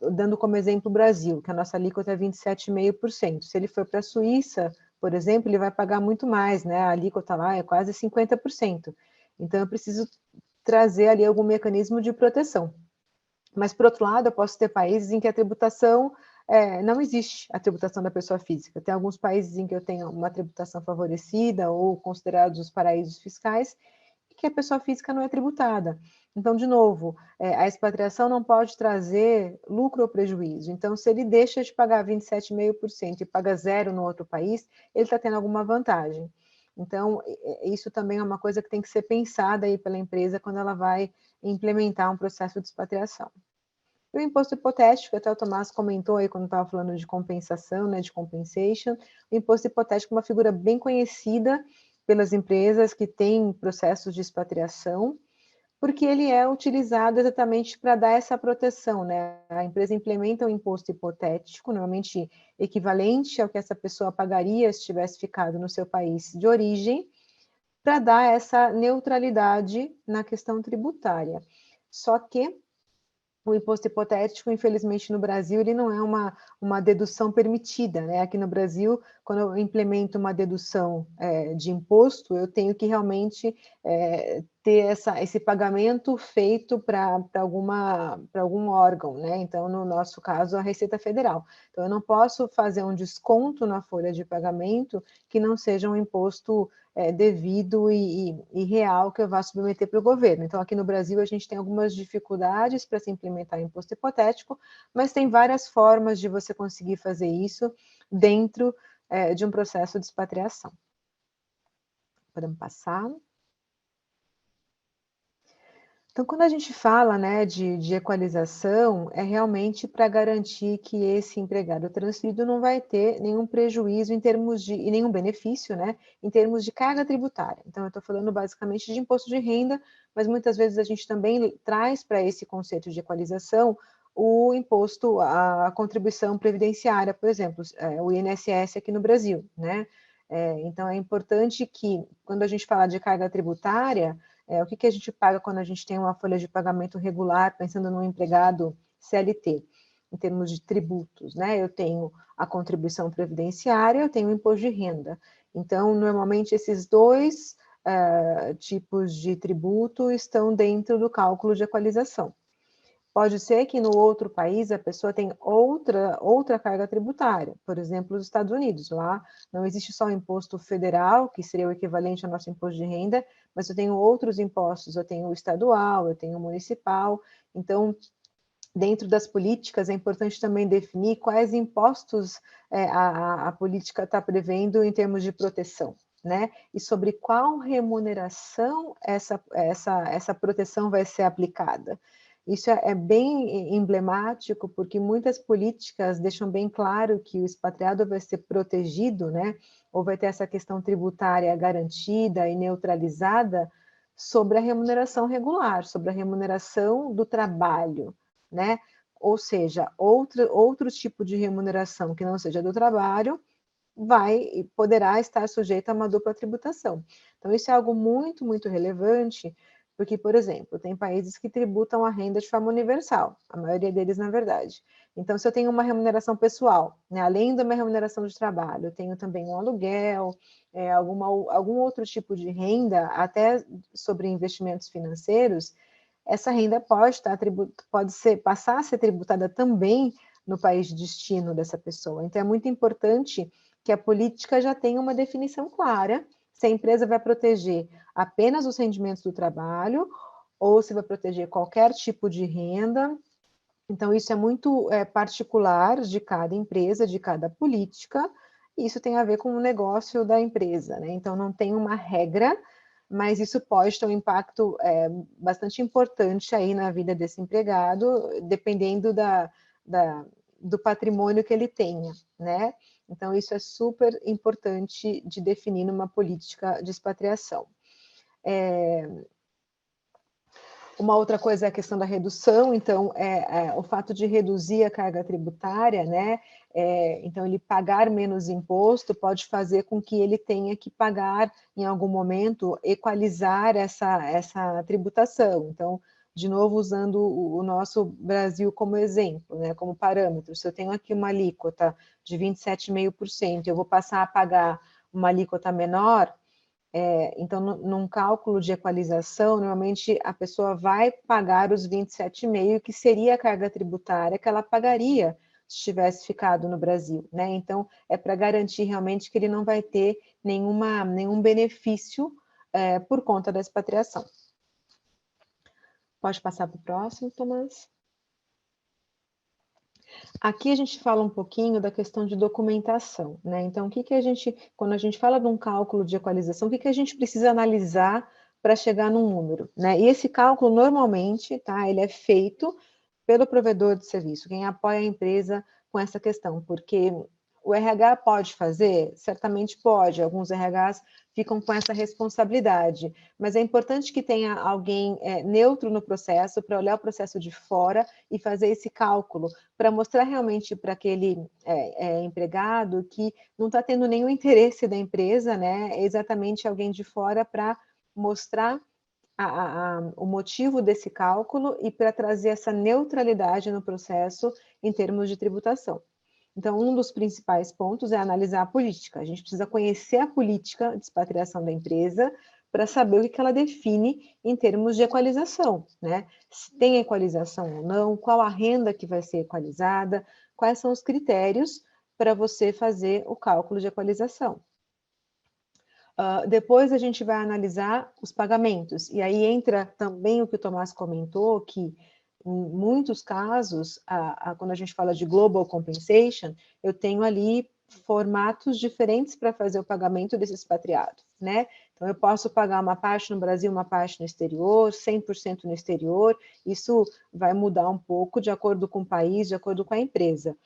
dando como exemplo o Brasil, que a nossa alíquota é 27,5%. Se ele for para a Suíça, por exemplo, ele vai pagar muito mais, né? A alíquota lá é quase 50%. Então, eu preciso trazer ali algum mecanismo de proteção. Mas, por outro lado, eu posso ter países em que a tributação não existe, a tributação da pessoa física. Tem alguns países em que eu tenho uma tributação favorecida ou considerados os paraísos fiscais, e que a pessoa física não é tributada. Então, de novo, a expatriação não pode trazer lucro ou prejuízo. Então, se ele deixa de pagar 27,5% e paga zero no outro país, ele está tendo alguma vantagem. Então, isso também é uma coisa que tem que ser pensada aí pela empresa quando ela vai implementar um processo de expatriação. E o imposto hipotético, até o Tomás comentou aí quando estava falando de compensação, né, de compensation, o imposto hipotético é uma figura bem conhecida pelas empresas que têm processos de expatriação, porque ele é utilizado exatamente para dar essa proteção, né? A empresa implementa um imposto hipotético, normalmente equivalente ao que essa pessoa pagaria se tivesse ficado no seu país de origem, para dar essa neutralidade na questão tributária. Só que o imposto hipotético, infelizmente, no Brasil, ele não é uma dedução permitida, né? Aqui no Brasil, quando eu implemento uma dedução de imposto, eu tenho que realmente ter esse pagamento feito para algum órgão, né? Então, no nosso caso, a Receita Federal. Então, eu não posso fazer um desconto na folha de pagamento que não seja um imposto devido e real que eu vá submeter para o governo. Então, aqui no Brasil, a gente tem algumas dificuldades para se implementar imposto hipotético, mas tem várias formas de você conseguir fazer isso dentro de um processo de expatriação. Podemos passar. Então, quando a gente fala, né, de equalização, é realmente para garantir que esse empregado transferido não vai ter nenhum prejuízo em termos e nenhum benefício, né, em termos de carga tributária. Então, eu estou falando basicamente de imposto de renda, mas muitas vezes a gente também traz para esse conceito de equalização o imposto, a contribuição previdenciária, por exemplo, o INSS aqui no Brasil, né? Então, é importante que, quando a gente fala de carga tributária, o que a gente paga quando a gente tem uma folha de pagamento regular, pensando no empregado CLT, em termos de tributos, né? Eu tenho a contribuição previdenciária, eu tenho o imposto de renda. Então, normalmente, esses dois tipos de tributo estão dentro do cálculo de equalização. Pode ser que no outro país a pessoa tenha outra carga tributária, por exemplo, os Estados Unidos. Lá não existe só o imposto federal, que seria o equivalente ao nosso imposto de renda, mas eu tenho outros impostos, eu tenho o estadual, eu tenho o municipal. Então, dentro das políticas, é importante também definir quais impostos a política está prevendo em termos de proteção, né? E sobre qual remuneração essa proteção vai ser aplicada. Isso é bem emblemático, porque muitas políticas deixam bem claro que o expatriado vai ser protegido, né? Ou vai ter essa questão tributária garantida e neutralizada sobre a remuneração regular, sobre a remuneração do trabalho, né? Ou seja, outro tipo de remuneração que não seja do trabalho poderá estar sujeita a uma dupla tributação. Então, isso é algo muito, muito relevante, porque, por exemplo, tem países que tributam a renda de forma universal, a maioria deles, na verdade. Então, se eu tenho uma remuneração pessoal, né, além da minha remuneração de trabalho, eu tenho também um aluguel, algum outro tipo de renda, até sobre investimentos financeiros, essa renda passar a ser tributada também no país de destino dessa pessoa. Então, é muito importante que a política já tenha uma definição clara, se a empresa vai proteger apenas os rendimentos do trabalho ou se vai proteger qualquer tipo de renda. Então, isso é muito particular de cada empresa, de cada política, e isso tem a ver com o negócio da empresa, né? Então, não tem uma regra, mas isso pode ter um impacto bastante importante aí na vida desse empregado, dependendo do patrimônio que ele tenha, né? Então, isso é super importante de definir numa política de expatriação. Uma outra coisa é a questão da redução, então, o fato de reduzir a carga tributária, né? Então, ele pagar menos imposto pode fazer com que ele tenha que pagar, em algum momento, equalizar essa tributação. Então, de novo, usando o nosso Brasil como exemplo, né, como parâmetro, se eu tenho aqui uma alíquota de 27,5%, eu vou passar a pagar uma alíquota menor, então, num cálculo de equalização, normalmente a pessoa vai pagar os 27,5%, que seria a carga tributária que ela pagaria se tivesse ficado no Brasil, né? Então, é para garantir realmente que ele não vai ter nenhum benefício por conta da expatriação. Pode passar para o próximo, Tomás. Aqui a gente fala um pouquinho da questão de documentação, né? Então, quando a gente fala de um cálculo de equalização, o que a gente precisa analisar para chegar num número, né? E esse cálculo, normalmente, tá? Ele é feito pelo provedor de serviço, quem apoia a empresa com essa questão, porque o RH pode fazer? Certamente pode, alguns RHs ficam com essa responsabilidade, mas é importante que tenha alguém neutro no processo, para olhar o processo de fora e fazer esse cálculo, para mostrar realmente para aquele empregado que não está tendo nenhum interesse da empresa, né? É exatamente alguém de fora para mostrar o motivo desse cálculo e para trazer essa neutralidade no processo em termos de tributação. Então, um dos principais pontos é analisar a política. A gente precisa conhecer a política de expatriação da empresa para saber o que ela define em termos de equalização, né? Se tem equalização ou não, qual a renda que vai ser equalizada, quais são os critérios para você fazer o cálculo de equalização. Depois a gente vai analisar os pagamentos, e aí entra também o que o Tomás comentou, que em muitos casos, quando a gente fala de Global Compensation, eu tenho ali formatos diferentes para fazer o pagamento desse expatriado, né? Então, eu posso pagar uma parte no Brasil, uma parte no exterior, 100% no exterior, isso vai mudar um pouco de acordo com o país, de acordo com a empresa.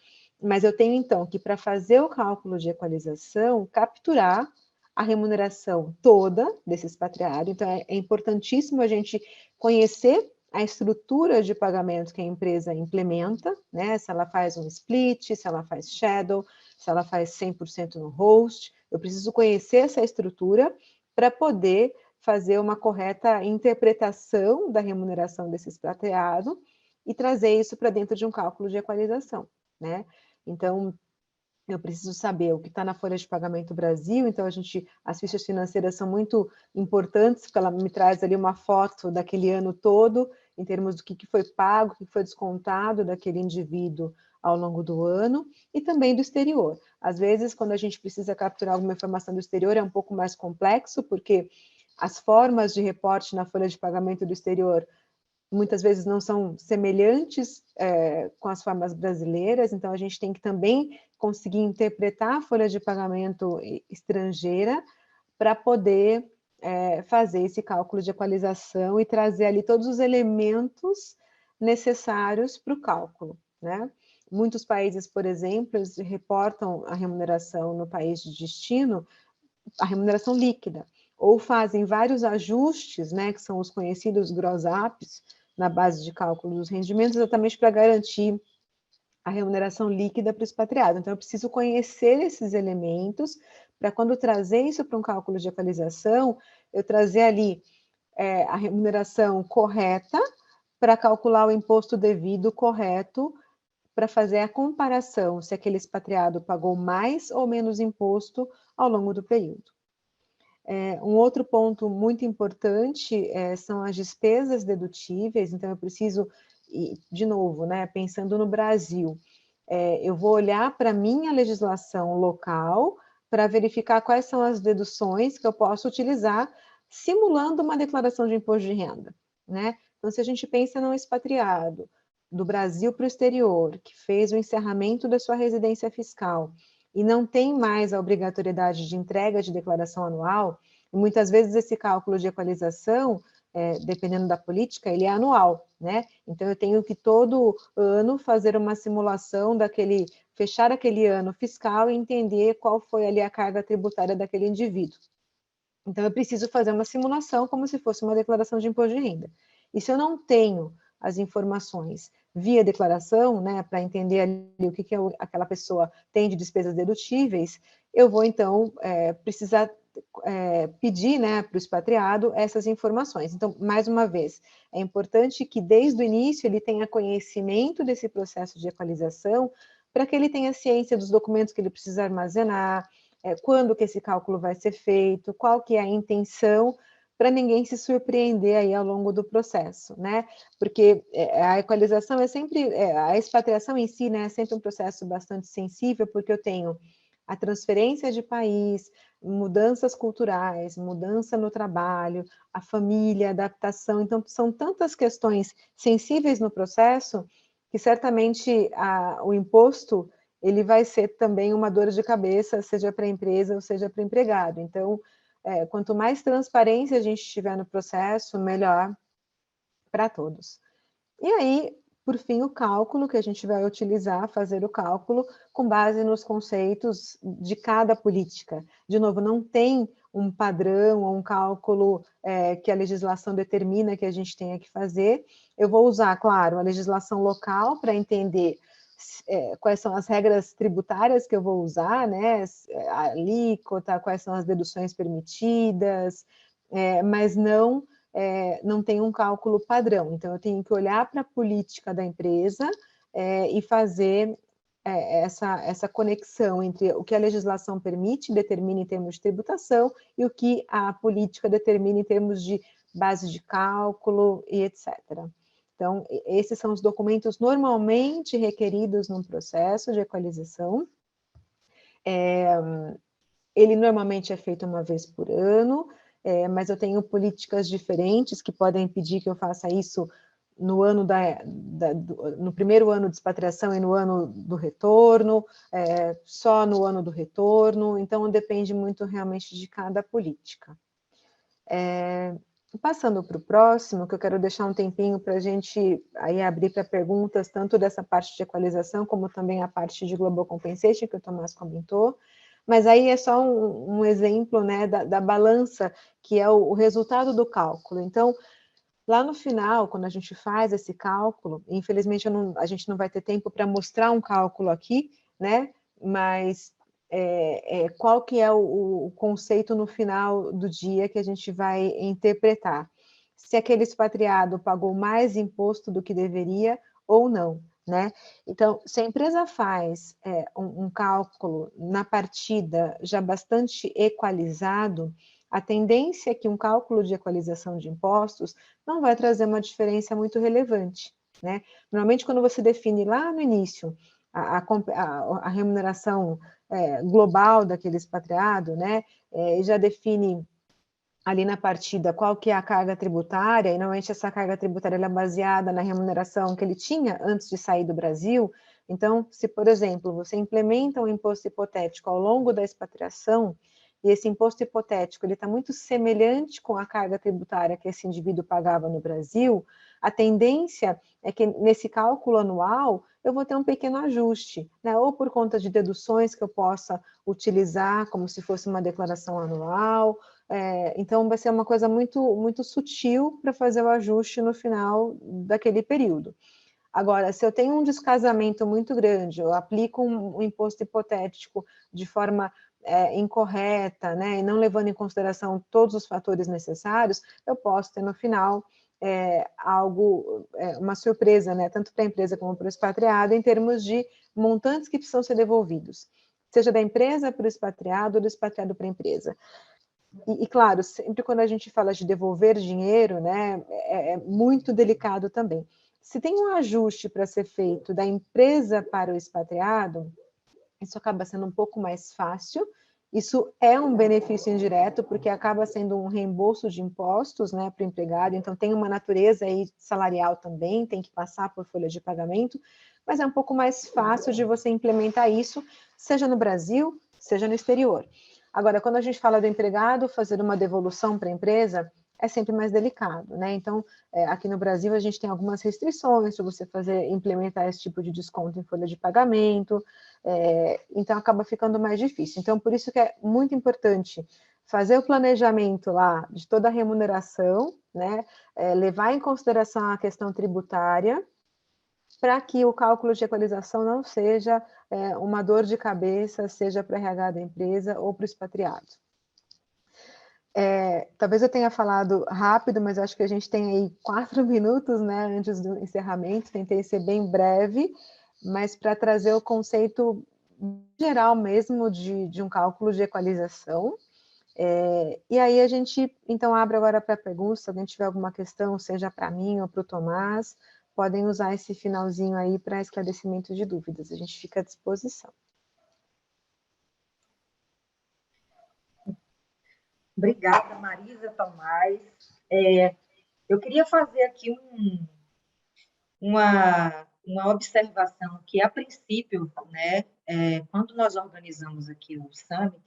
Mas eu tenho, então, que para fazer o cálculo de equalização, capturar a remuneração toda desse expatriado. Então, é importantíssimo a gente conhecer a estrutura de pagamento que a empresa implementa, né? Se ela faz um split, se ela faz shadow, se ela faz 100% no host. Eu preciso conhecer essa estrutura para poder fazer uma correta interpretação da remuneração desse expatriado e trazer isso para dentro de um cálculo de equalização, né? Então, eu preciso saber o que está na folha de pagamento Brasil, então as fichas financeiras são muito importantes, porque ela me traz ali uma foto daquele ano todo, em termos do que foi pago, o que foi descontado daquele indivíduo ao longo do ano, e também do exterior. Às vezes, quando a gente precisa capturar alguma informação do exterior, é um pouco mais complexo, porque as formas de reporte na folha de pagamento do exterior muitas vezes não são semelhantes com as formas brasileiras, então a gente tem que também conseguir interpretar a folha de pagamento estrangeira para poder fazer esse cálculo de equalização e trazer ali todos os elementos necessários para o cálculo, né? Muitos países, por exemplo, eles reportam a remuneração no país de destino, a remuneração líquida, ou fazem vários ajustes, né, que são os conhecidos gross-ups, na base de cálculo dos rendimentos, exatamente para garantir a remuneração líquida para o expatriado. Então, eu preciso conhecer esses elementos para, quando trazer isso para um cálculo de equalização, eu trazer ali a remuneração correta para calcular o imposto devido correto, para fazer a comparação se aquele expatriado pagou mais ou menos imposto ao longo do período. Um outro ponto muito importante são as despesas dedutíveis, então eu preciso, de novo, né, pensando no Brasil, eu vou olhar para a minha legislação local para verificar quais são as deduções que eu posso utilizar simulando uma declaração de imposto de renda, né? Então, se a gente pensa num expatriado do Brasil para o exterior, que fez o encerramento da sua residência fiscal, e não tem mais a obrigatoriedade de entrega de declaração anual, e muitas vezes esse cálculo de equalização, dependendo da política, ele é anual, né? Então, eu tenho que todo ano fazer uma simulação fechar aquele ano fiscal e entender qual foi ali a carga tributária daquele indivíduo. Então, eu preciso fazer uma simulação como se fosse uma declaração de imposto de renda. E se eu não tenho as informações via declaração, né, para entender ali o que aquela pessoa tem de despesas dedutíveis, eu vou, então, precisar pedir, né, para o expatriado essas informações. Então, mais uma vez, é importante que desde o início ele tenha conhecimento desse processo de equalização, para que ele tenha ciência dos documentos que ele precisa armazenar, quando que esse cálculo vai ser feito, qual que é a intenção, para ninguém se surpreender aí ao longo do processo, né? Porque a equalização é sempre, a expatriação em si, né, é sempre um processo bastante sensível, porque eu tenho a transferência de país, mudanças culturais, mudança no trabalho, a família, a adaptação. Então, são tantas questões sensíveis no processo que certamente o imposto ele vai ser também uma dor de cabeça, seja para a empresa ou seja para o empregado. Então, quanto mais transparência a gente tiver no processo, melhor para todos. E aí, por fim, o cálculo que a gente vai utilizar, fazer o cálculo com base nos conceitos de cada política. De novo, não tem um padrão ou um cálculo que a legislação determina que a gente tenha que fazer. Eu vou usar, claro, a legislação local para entender quais são as regras tributárias que eu vou usar, né? A alíquota, quais são as deduções permitidas, mas não tem um cálculo padrão. Então, eu tenho que olhar para a política da empresa e fazer essa conexão entre o que a legislação permite, determina em termos de tributação, e o que a política determina em termos de base de cálculo e etc. Então, esses são os documentos normalmente requeridos num processo de equalização. Ele normalmente é feito uma vez por ano, mas eu tenho políticas diferentes que podem impedir que eu faça isso no ano no primeiro ano de expatriação e no ano do retorno, só no ano do retorno, então depende muito realmente de cada política. Passando para o próximo, que eu quero deixar um tempinho para a gente aí abrir para perguntas, tanto dessa parte de equalização, como também a parte de Global Compensation, que o Tomás comentou, mas aí é só um exemplo, né, da balança, que é o resultado do cálculo. Então, lá no final, quando a gente faz esse cálculo, infelizmente a gente não vai ter tempo para mostrar um cálculo aqui, né, mas qual que é o conceito no final do dia que a gente vai interpretar? Se aquele expatriado pagou mais imposto do que deveria ou não, né? Então, se a empresa faz um cálculo na partida já bastante equalizado, a tendência é que um cálculo de equalização de impostos não vai trazer uma diferença muito relevante, né? Normalmente, quando você define lá no início a remuneração global daquele expatriado, né? Já define ali na partida qual que é a carga tributária, e normalmente essa carga tributária é baseada na remuneração que ele tinha antes de sair do Brasil. Então, se, por exemplo, você implementa um imposto hipotético ao longo da expatriação, e esse imposto hipotético está muito semelhante com a carga tributária que esse indivíduo pagava no Brasil, a tendência é que nesse cálculo anual eu vou ter um pequeno ajuste, né? Ou por conta de deduções que eu possa utilizar como se fosse uma declaração anual. Então vai ser uma coisa muito, muito sutil para fazer o ajuste no final daquele período. Agora, se eu tenho um descasamento muito grande, eu aplico um imposto hipotético de forma incorreta, né, e não levando em consideração todos os fatores necessários, eu posso ter no final uma surpresa, né, tanto para a empresa como para o expatriado, em termos de montantes que precisam ser devolvidos, seja da empresa para o expatriado ou do expatriado para a empresa. E, claro, sempre quando a gente fala de devolver dinheiro, né, é muito delicado também. Se tem um ajuste para ser feito da empresa para o expatriado, isso acaba sendo um pouco mais fácil. Isso é um benefício indireto, porque acaba sendo um reembolso de impostos, né, para o empregado, então tem uma natureza aí salarial também, tem que passar por folha de pagamento, mas é um pouco mais fácil de você implementar isso, seja no Brasil, seja no exterior. Agora, quando a gente fala do empregado fazer uma devolução para a empresa, é sempre mais delicado, né? Então, aqui no Brasil, a gente tem algumas restrições para você implementar esse tipo de desconto em folha de pagamento, então acaba ficando mais difícil. Então, por isso que é muito importante fazer o planejamento lá de toda a remuneração, né, levar em consideração a questão tributária, para que o cálculo de equalização não seja uma dor de cabeça, seja para o RH da empresa ou para o expatriado. Talvez eu tenha falado rápido, mas acho que a gente tem aí 4 minutos, né, antes do encerramento. Tentei ser bem breve, mas para trazer o conceito geral mesmo de um cálculo de equalização. E aí a gente, então, abre agora para perguntas. Se alguém tiver alguma questão, seja para mim ou para o Tomás, podem usar esse finalzinho aí para esclarecimento de dúvidas. A gente fica à disposição. Obrigada, Marisa, Tomás. Eu queria fazer aqui uma observação que, a princípio, né, quando nós organizamos aqui o Summit,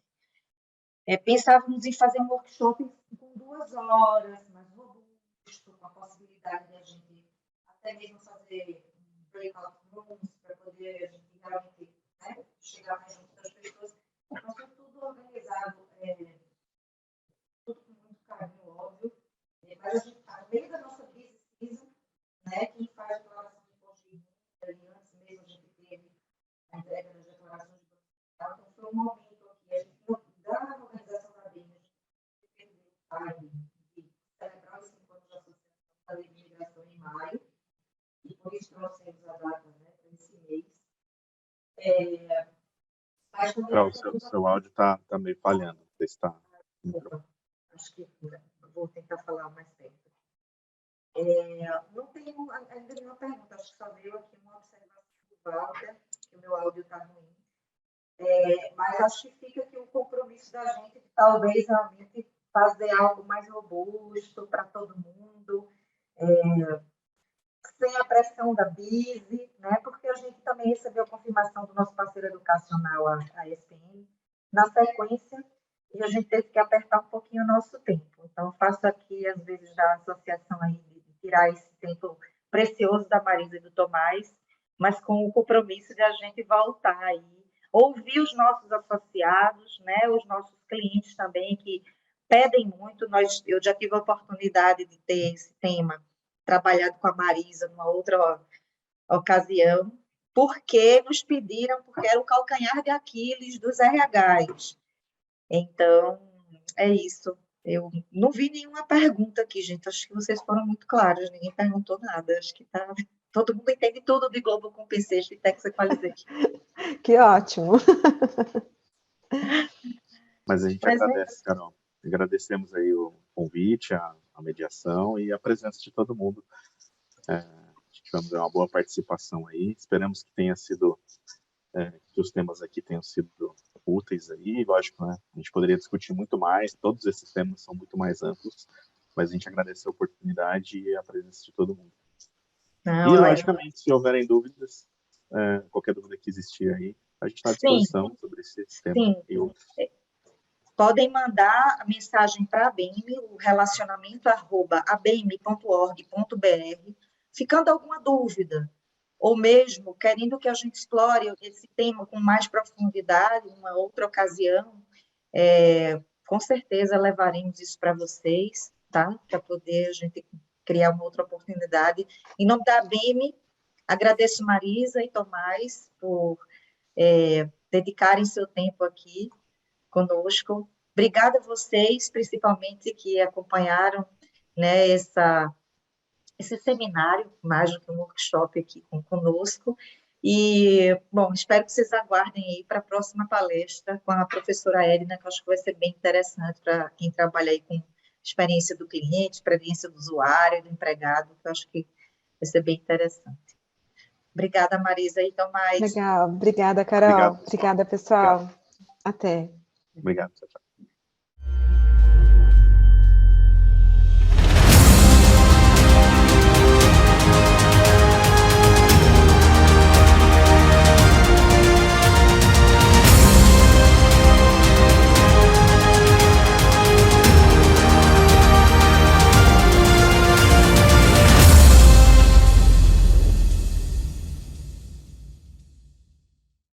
pensávamos em fazer um workshop com 2 horas, mais robusto, com a possibilidade de a gente até mesmo fazer um breakout rooms para poder a gente realmente, né, chegar mais junto das pessoas. Então, foi tudo organizado, tudo com muito carinho, óbvio, mas a gente, no meio da nossa business season, né, quem faz a declaração de imposto de renda, antes mesmo a gente teve a entrega das declarações de imposto de renda, então foi um momento aqui, a gente da organização da BIM, a gente teve o time de celebrar os 5 anos da Associação da Lei de Imigração em maio, e por isso trouxemos a data, né, para esse mês. Mas também O seu áudio está meio falhando. Você está... Acho que vou tentar falar mais perto. Não tenho ainda nenhuma pergunta, acho que só veio aqui uma observação do Walter, que o meu áudio está ruim. Mas acho que fica aqui o compromisso da gente de talvez realmente fazer algo mais robusto para todo mundo, sem a pressão da BISE, né? Porque a gente também recebeu a confirmação do nosso parceiro educacional, a SPM, na sequência, e a gente teve que apertar um pouquinho o nosso tempo. Então, faço aqui, às vezes, da associação aí, de tirar esse tempo precioso da Marisa e do Tomás, mas com o compromisso de a gente voltar aí, ouvir os nossos associados, né, os nossos clientes também, que pedem muito. Eu já tive a oportunidade de ter esse tema trabalhado com a Marisa numa outra ocasião, porque nos pediram, porque era o calcanhar de Aquiles dos RHs. Então, é isso. Eu não vi nenhuma pergunta aqui, gente. Acho que vocês foram muito claros, ninguém perguntou nada. Acho que todo mundo entende tudo de Global Compensation e Tax Equalization. Que ótimo! Mas a gente agradece, Carol. Agradecemos aí o convite, a mediação e a presença de todo mundo. Tivemos uma boa participação aí. Esperamos que tenha sido, que os temas aqui tenham sido úteis aí. Lógico, né? A gente poderia discutir muito mais. Todos esses temas são muito mais amplos, mas a gente agradece a oportunidade e a presença de todo mundo. Não, e, logicamente, se houverem dúvidas, qualquer dúvida que existir aí, a gente está à disposição sobre esse tema e outros. Podem mandar a mensagem para a ABM, o relacionamento@abm.org.br, ficando alguma dúvida, ou mesmo querendo que a gente explore esse tema com mais profundidade, em uma outra ocasião, com certeza levaremos isso para vocês, tá? Para poder a gente criar uma outra oportunidade. Em nome da ABM, agradeço Marisa e Tomás por dedicarem seu tempo aqui conosco. Obrigada a vocês, principalmente, que acompanharam, né, esse seminário, mais do que um workshop aqui conosco. E, bom, espero que vocês aguardem aí para a próxima palestra com a professora Edna, que eu acho que vai ser bem interessante para quem trabalha aí com experiência do cliente, experiência do usuário, do empregado, que eu acho que vai ser bem interessante. Obrigada, Marisa e Tomás. Legal, obrigada, Carol. Obrigada, pessoal. Obrigado. Até. Obrigado, tchau, tchau.